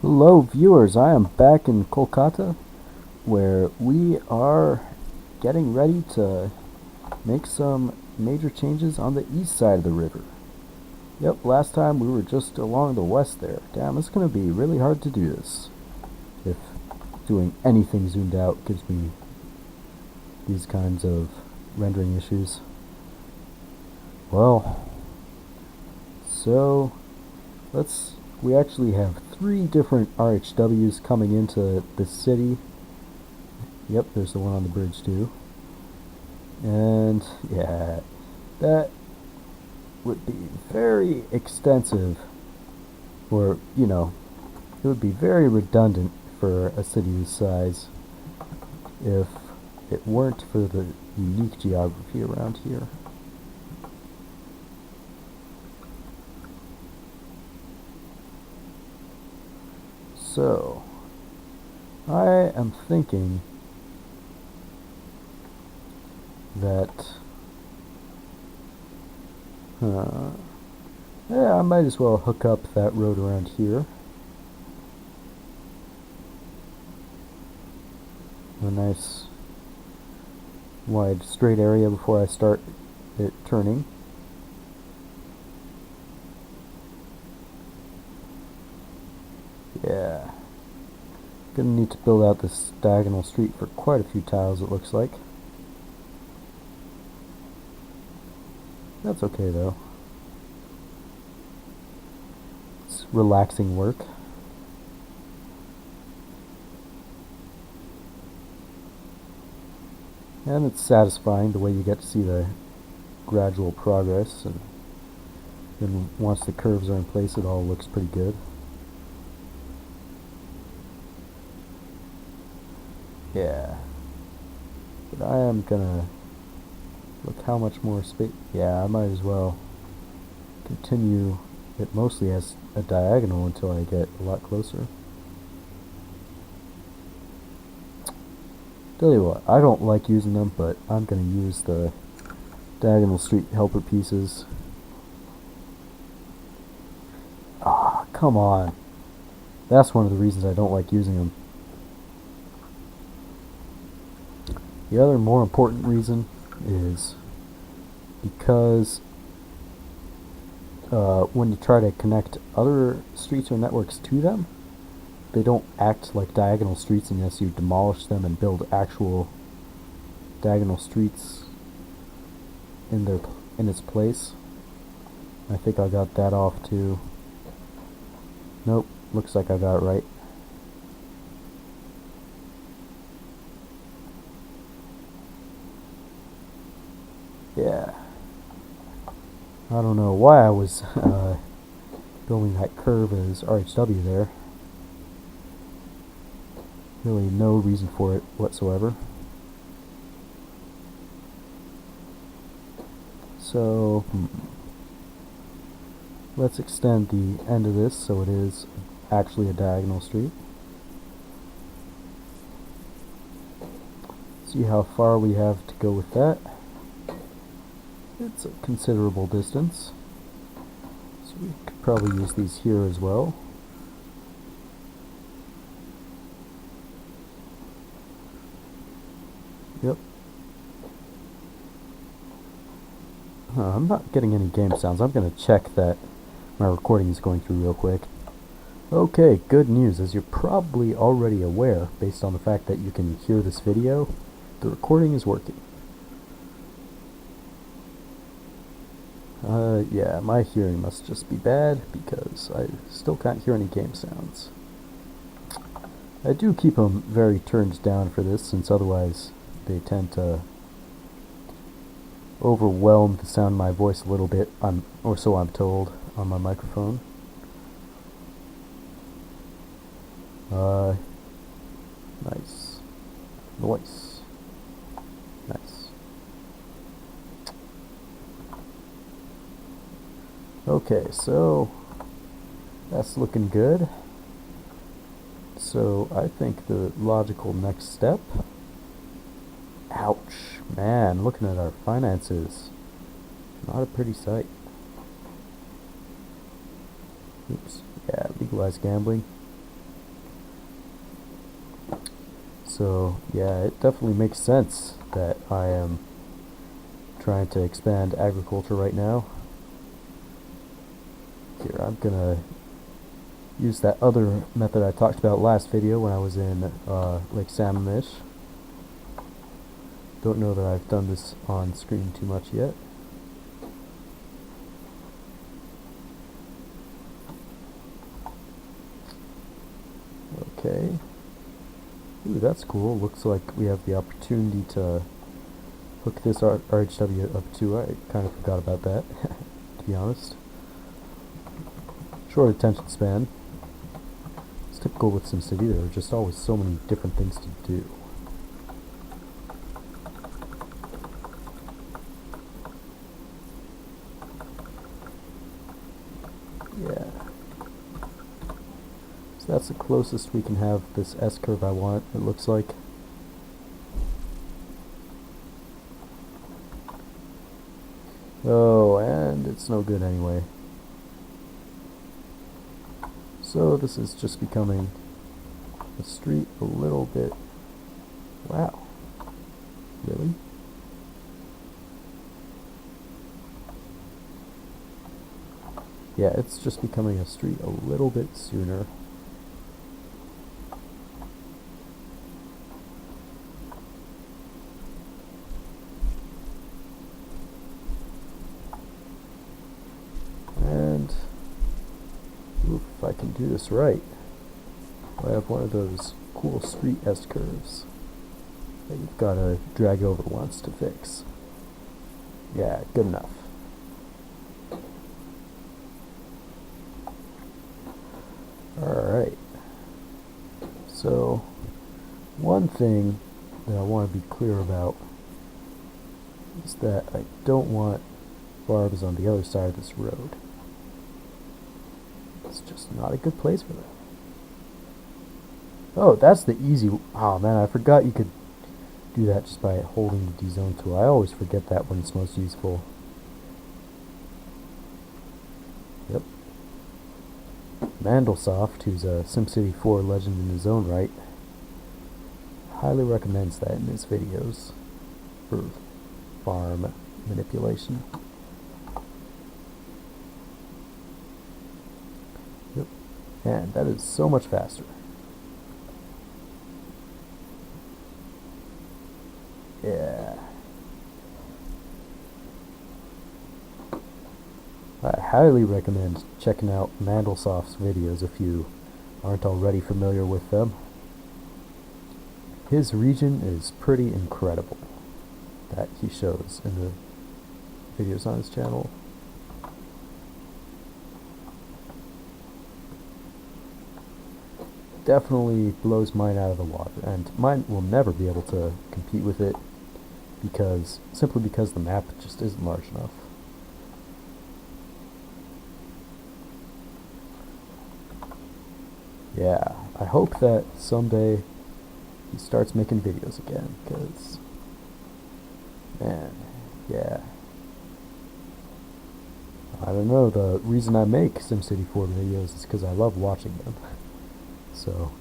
Hello viewers, I am back in Kolkata where we are getting ready to make some major changes on the east side of the river. Yep, last time we were just along the west there. Damn, it's going to be really hard to do this if doing anything zoomed out gives me these kinds of rendering issues. Well, so we actually have 3 different RHWs coming into the city. Yep, there's the one on the bridge too. And yeah, that would be very extensive, or, it would be very redundant for a city this size if it weren't for the unique geography around here. So, I am thinking that yeah, I might as well hook up that road around here. A nice wide straight area before I start it turning. Yeah. Gonna need to build out this diagonal street for quite a few tiles, it looks like. That's okay though. It's relaxing work. And it's satisfying the way you get to see the gradual progress, and then once the curves are in place it all looks pretty good. Yeah. But I am gonna look how much more space. Yeah, I might as well continue it mostly as a diagonal until I get a lot closer. Tell you what, I don't like using them, but I'm gonna use the diagonal street helper pieces. Ah, come on. That's one of the reasons I don't like using them. The other more important reason is because when you try to connect other streets or networks to them, they don't act like diagonal streets unless you demolish them and build actual diagonal streets in its place. I think I got that off too. Nope, looks like I got it right. Yeah. I don't know why I was building that curve as RHW there. Really no reason for it whatsoever. So, let's extend the end of this so it is actually a diagonal street. See how far we have to go with that. It's a considerable distance. So we could probably use these here as well. Yep. I'm not getting any game sounds. I'm going to check that my recording is going through real quick. Okay, good news. As you're probably already aware, based on the fact that you can hear this video, the recording is working. Yeah, my hearing must just be bad because I still can't hear any game sounds. I do keep them very turned down for this, since otherwise they tend to overwhelm the sound of my voice a little bit, or so I'm told, on my microphone. Nice. Nice. Nice. Okay, so that's looking good. So I think the logical next step... Ouch, man, looking at our finances, not a pretty sight. Oops, yeah, legalize gambling. So yeah, it definitely makes sense that I am trying to expand agriculture right now. Here, I'm gonna use that other method I talked about last video when I was in Lake Sammamish. Don't know that I've done this on screen too much yet. Okay. Ooh, that's cool. Looks like we have the opportunity to hook this RHW up too. I kind of forgot about that, to be honest. Short attention span. It's typical with SimCity. There are just always so many different things to do. Yeah. So that's the closest we can have this S-curve I want, it looks like. Oh, and it's no good anyway. So this is just becoming a street a little bit... Wow. Really? Yeah, it's just becoming a street a little bit sooner. And if I can do this right, I have one of those cool street S-curves that you've got to drag over once to fix. Yeah, good enough. Alright. So, one thing that I want to be clear about is that I don't want barbs on the other side of this road. It's just not a good place for them. Oh, that's the easy... Oh man, I forgot you could do that just by holding the D-zone tool. I always forget that when it's most useful. Yep. Mandelsoft, who's a SimCity 4 legend in his own right, highly recommends that in his videos for farm manipulation. Yep. And that is so much faster. Yeah. I highly recommend checking out Mandelsoft's videos if you aren't already familiar with them. His region is pretty incredible that he shows in the videos on his channel. Definitely blows mine out of the water, and mine will never be able to compete with it simply because the map just isn't large enough. Yeah, I hope that someday he starts making videos again, because, man, yeah. I don't know, the reason I make SimCity 4 videos is because I love watching them. So,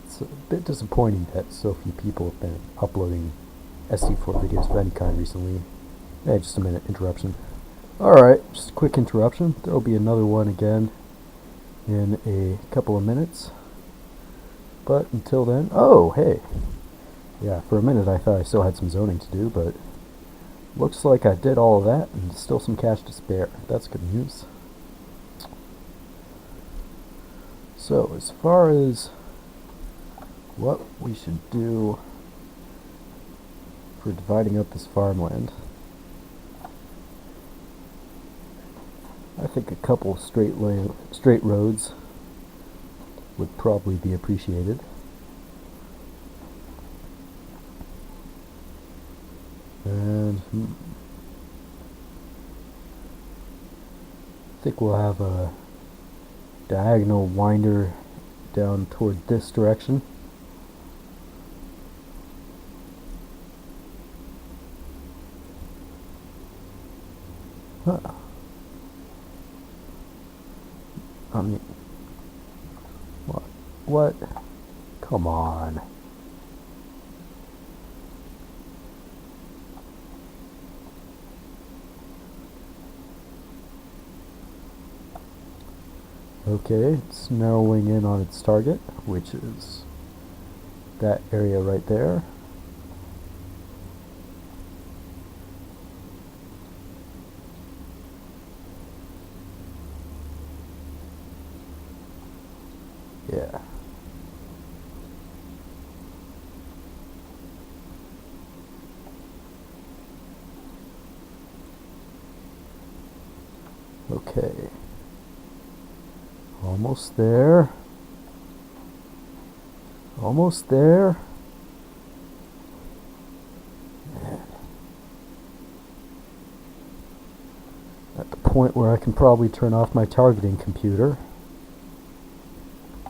it's a bit disappointing that so few people have been uploading SC4 videos of any kind recently. Hey, just a minute, interruption. Alright, just a quick interruption. There'll be another one again in a couple of minutes. But until then, oh, hey. Yeah, for a minute I thought I still had some zoning to do, but looks like I did all of that and still some cash to spare. That's good news. So, as far as what we should do for dividing up this farmland, I think a couple straight roads would probably be appreciated. And I think we'll have a diagonal winder down toward this direction. Huh. I mean, what? Come on. Okay, it's narrowing in on its target, which is that area right there. Yeah. Okay. Almost there. Almost there. Man. At the point where I can probably turn off my targeting computer.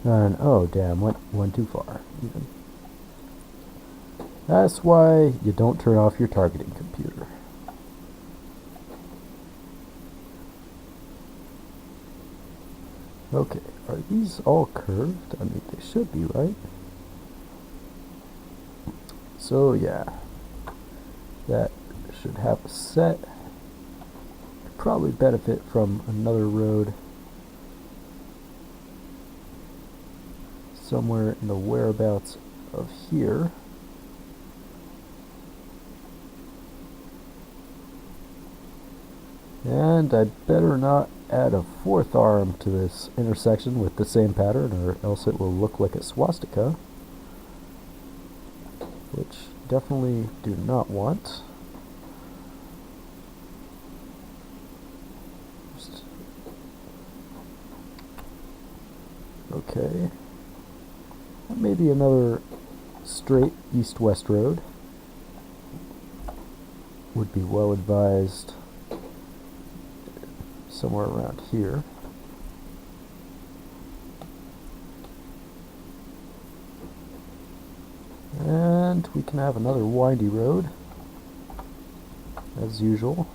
And oh damn, went too far even. That's why you don't turn off your targeting computer. Okay, are these all curved? I mean, they should be, right? So yeah, that should have a set. Could probably benefit from another road somewhere in the whereabouts of here. And I better not add a fourth arm to this intersection with the same pattern, or else it will look like a swastika, which definitely do not want. Okay. Maybe another straight east-west road would be well advised somewhere around here. And we can have another windy road, as usual.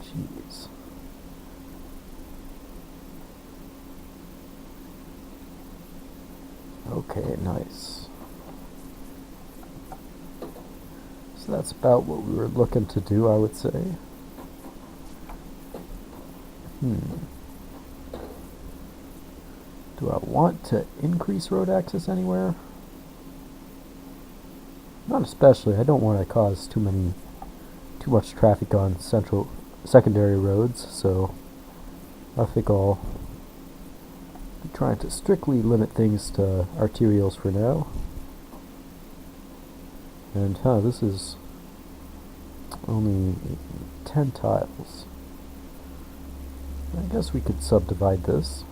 Jeez. Okay, nice. So that's about what we were looking to do, I would say. Do I want to increase road access anywhere? Not especially. I don't want to cause too much traffic on secondary roads, so I think I'll be trying to strictly limit things to arterials for now. And this is only 10 tiles. I guess we could subdivide this.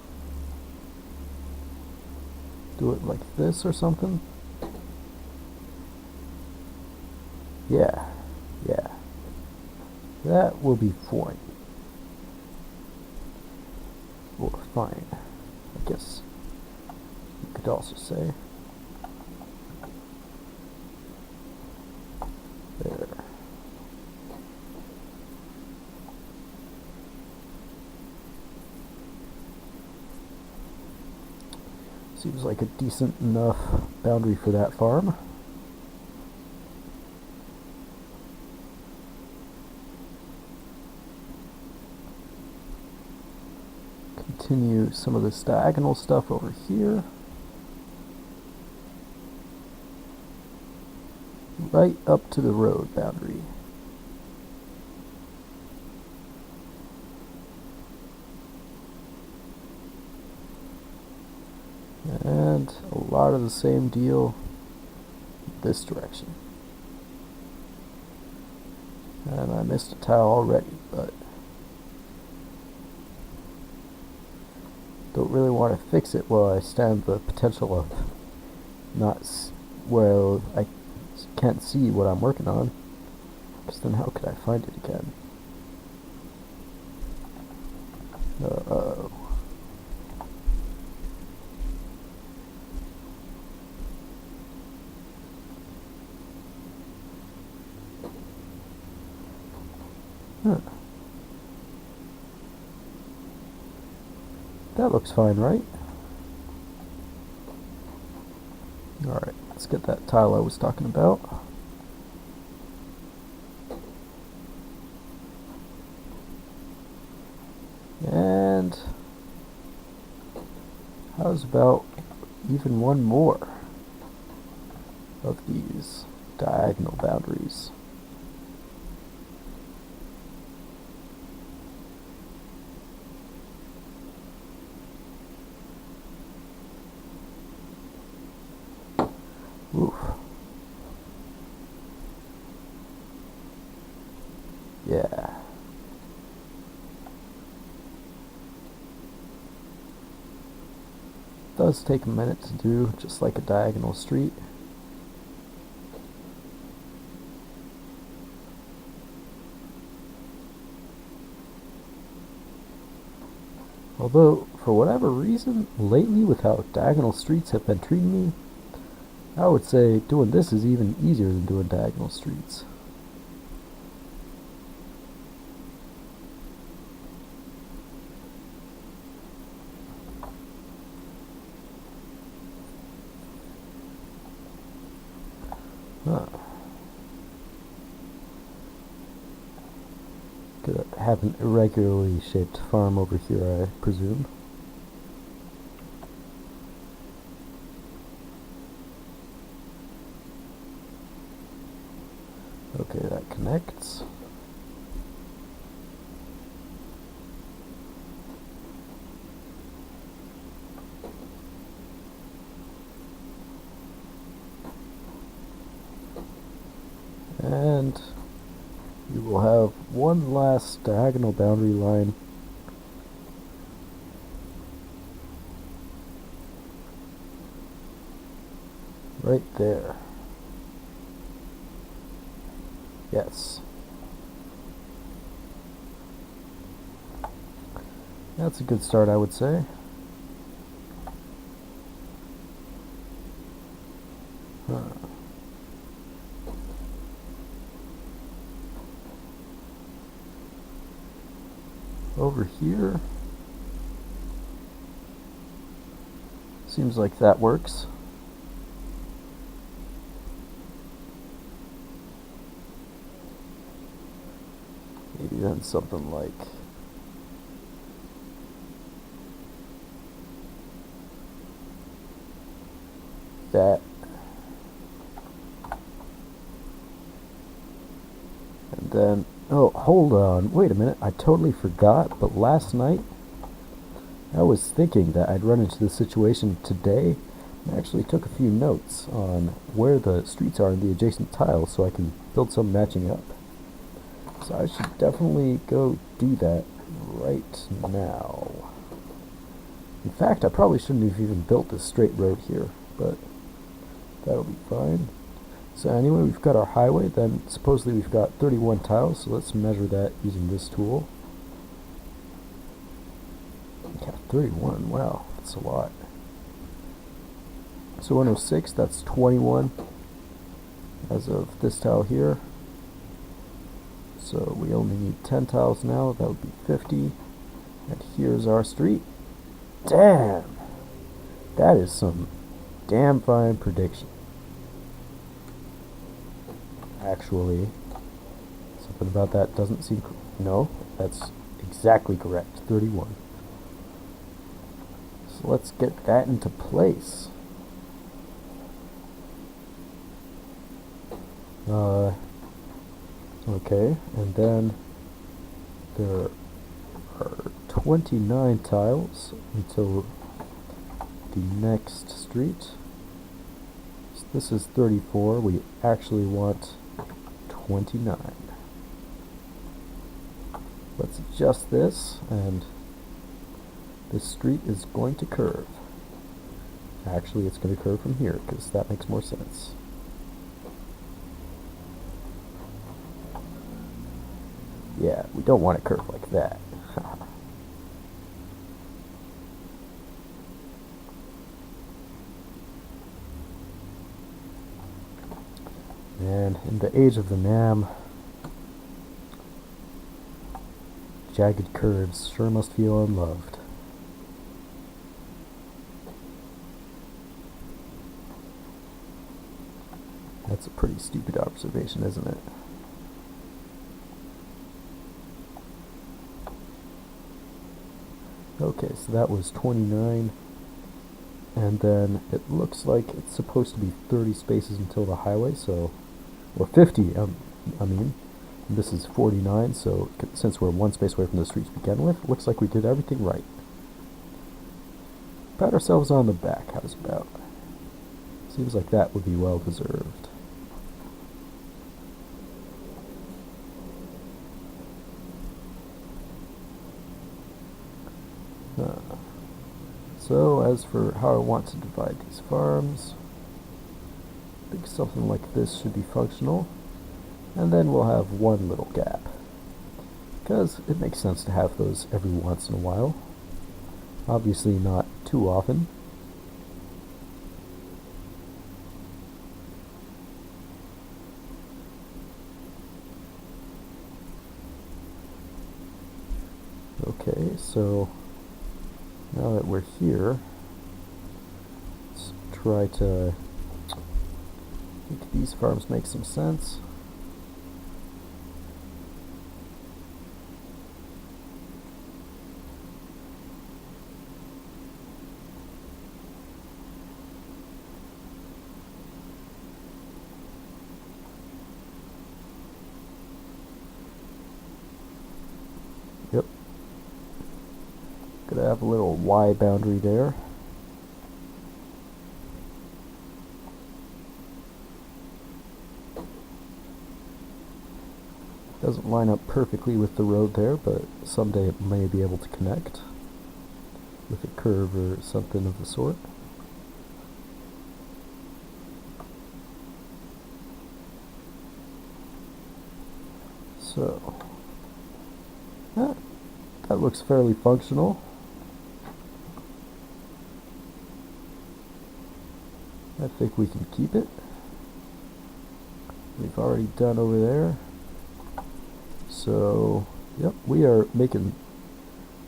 Do it like this or something. Yeah. That will be fine. Or fine, I guess you could also say. There. Seems like a decent enough boundary for that farm. Continue some of this diagonal stuff over here. Right up to the road boundary. And a lot of the same deal this direction. And I missed a tile already, but don't really want to fix it while I stand the potential of I can't see what I'm working on, because then how could I find it again? Uh-oh. Huh. That looks fine, right? Alright, let's get that tile I was talking about. And how's about even one more of these diagonal boundaries? Oof. Yeah. Does take a minute to do, just like a diagonal street. Although, for whatever reason, lately with how diagonal streets have been treating me, I would say doing this is even easier than doing diagonal streets. Huh. Could have an irregularly shaped farm over here, I presume. Okay, that connects. And we will have one last diagonal boundary line right there. Yes. That's a good start, I would say. Huh. Over here, seems like that works. Maybe then something like that. And then, oh, hold on, wait a minute, I totally forgot, but last night I was thinking that I'd run into this situation today. I actually took a few notes on where the streets are in the adjacent tiles so I can build some matching up. So I should definitely go do that right now. In fact, I probably shouldn't have even built this straight road here, but that'll be fine. So anyway, we've got our highway, then supposedly we've got 31 tiles, so let's measure that using this tool. Yeah, 31, wow, that's a lot. So 106, that's 21 as of this tile here. So we only need 10 tiles now, that would be 50. And here's our street. Damn! That is some damn fine prediction. Actually, something about that doesn't seem... No, that's exactly correct, 31. So let's get that into place. Okay, and then there are 29 tiles until the next street. So this is 34, we actually want 29. Let's adjust this, and this street is going to curve. Actually, it's going to curve from here, because that makes more sense. Yeah, we don't want to curve like that. And in the age of the NAM, jagged curves sure must feel unloved. That's a pretty stupid observation, isn't it? Okay, so that was 29, and then it looks like it's supposed to be 30 spaces until the highway, so, or 50, I mean, this is 49, so since we're one space away from the street to begin with, looks like we did everything right. Pat ourselves on the back, how's about? Seems like that would be well deserved. So as for how I want to divide these farms, I think something like this should be functional, and then we'll have one little gap, because it makes sense to have those every once in a while. Obviously not too often. Okay, so now that we're here, let's try to make these farms make some sense. Yep. Gonna have a little Y boundary there. Doesn't line up perfectly with the road there, but someday it may be able to connect with a curve or something of the sort. So, that looks fairly functional. I think we can keep it. We've already done over there. So, yep, we are making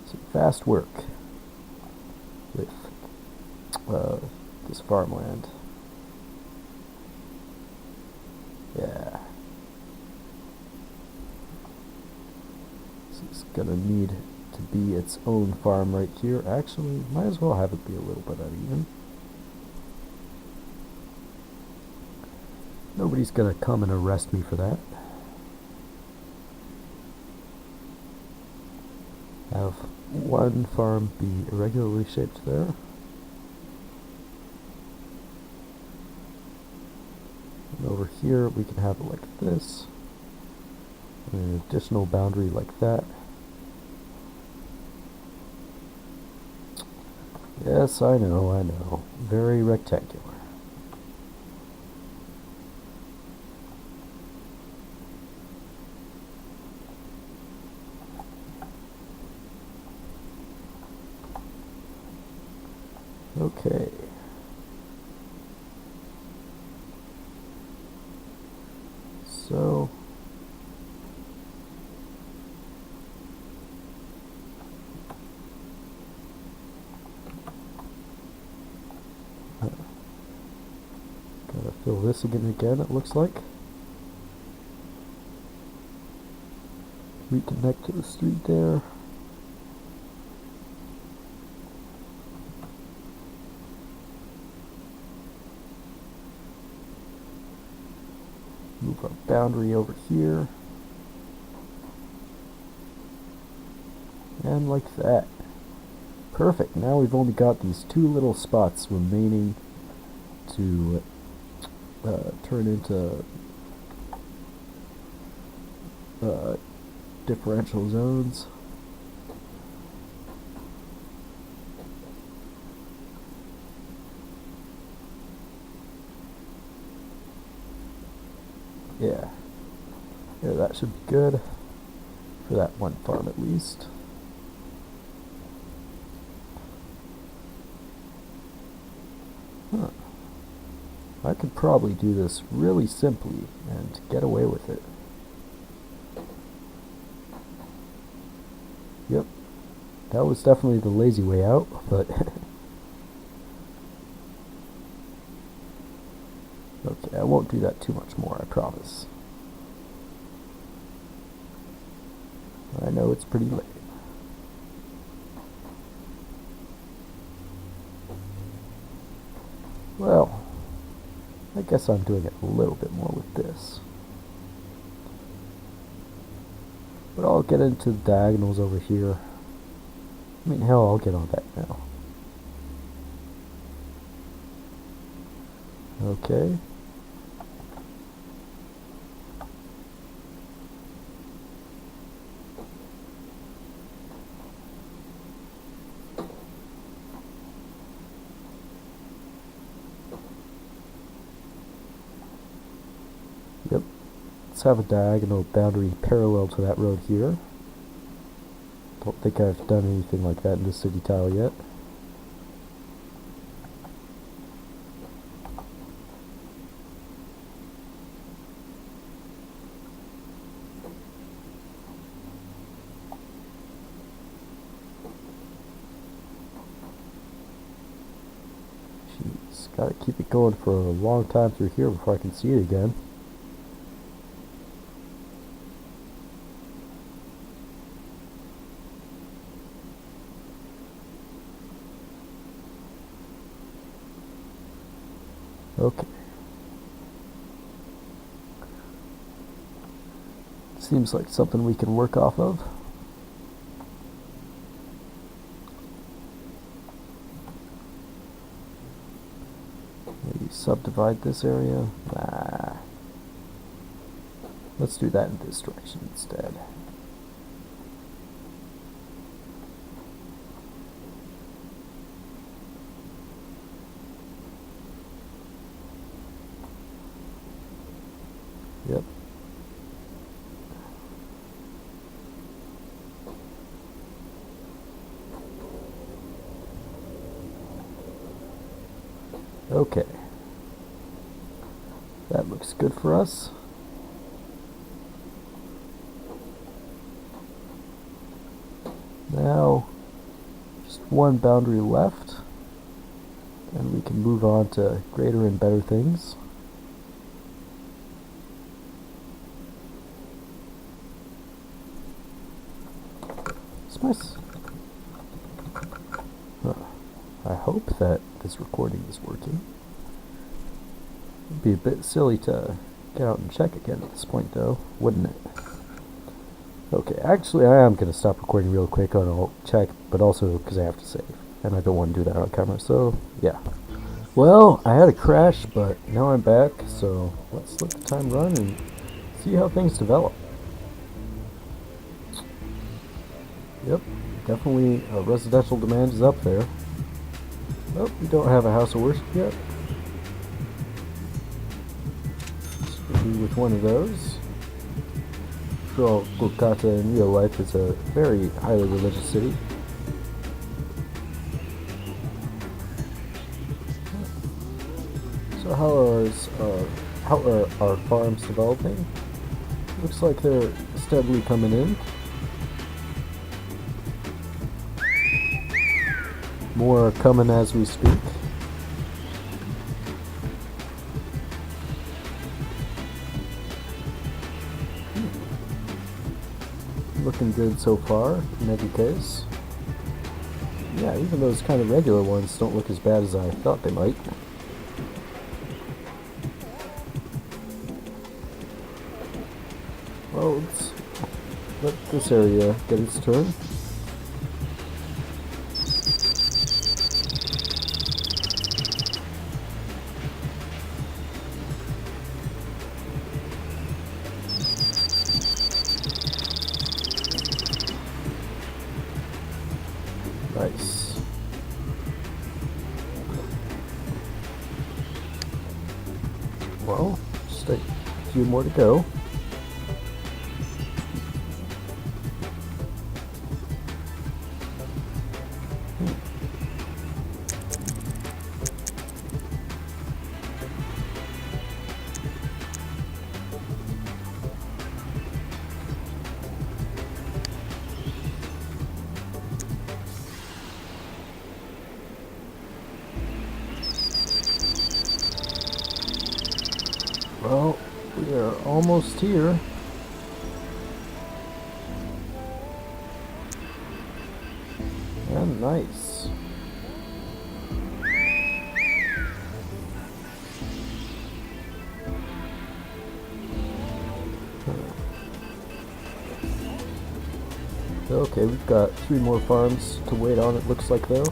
some fast work with this farmland. Yeah. This is gonna need to be its own farm right here. Actually, might as well have it be a little bit uneven. Nobody's gonna come and arrest me for that. Have one farm be irregularly shaped there. And over here we can have it like this. And an additional boundary like that. Yes, I know. Very rectangular. Okay. So gotta fill this again, it looks like. Reconnect to the street there. Move our boundary over here. And like that. Perfect. Now we've only got these two little spots remaining to turn into differential zones. Yeah, that should be good for that one farm at least. I could probably do this really simply and get away with it. Yep, that was definitely the lazy way out, but Okay, I won't do that too much more, I promise. I know it's pretty late. Well, I guess I'm doing it a little bit more with this. But I'll get into the diagonals over here. I mean, hell, I'll get on that now. Okay. Yep. Let's have a diagonal boundary parallel to that road here. Don't think I've done anything like that in this city tile yet. Jeez, gotta keep it going for a long time through here before I can see it again. Okay. Seems like something we can work off of. Maybe subdivide this area. Nah. Let's do that in this direction instead. Yep. Okay. That looks good for us. Now, just one boundary left, and we can move on to greater and better things. Nice. I hope that this recording is working. It'd be a bit silly to get out and check again at this point, though, wouldn't it? Okay, actually, I am going to stop recording real quick and I'll check, but also because I have to save, and I don't want to do that on camera, so yeah. Well, I had a crash, but now I'm back, so let's let the time run and see how things develop. Yep, definitely residential demand is up there. Oh, we don't have a house of worship yet. Let's be with one of those. After all, Kolkata in real life is a very highly religious city. So how are our farms developing? Looks like they're steadily coming in. More are coming as we speak. Looking good so far, in every case. Yeah, even those kind of regular ones don't look as bad as I thought they might. Well, let's let this area get its turn. Nice. Well, just a few more to go. almost here. And nice. Okay, we've got 3 more farms to wait on, it looks like, though.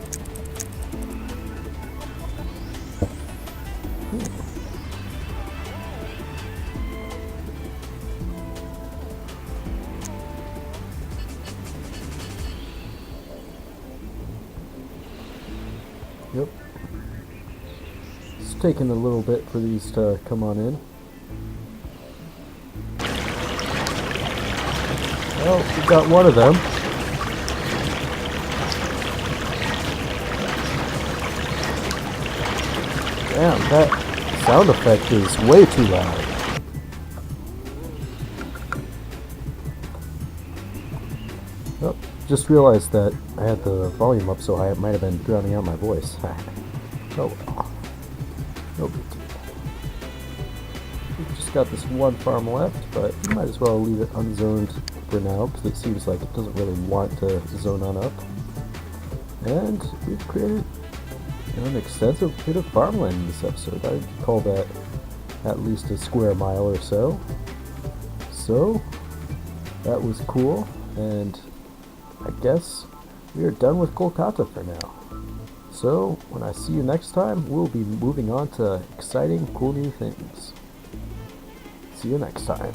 Yep. It's taking a little bit for these to come on in. Well, we got one of them. Damn, that sound effect is way too loud. Oh, just realized that I had the volume up so high it might have been drowning out my voice. Oh, no big deal. We've just got this one farm left, but we might as well leave it unzoned for now because it seems like it doesn't really want to zone on up. And we've created an extensive bit of farmland in this episode. I'd call that at least a square mile or so. So, that was cool, and I guess we are done with Kolkata for now. So, when I see you next time, we'll be moving on to exciting, cool new things. See you next time.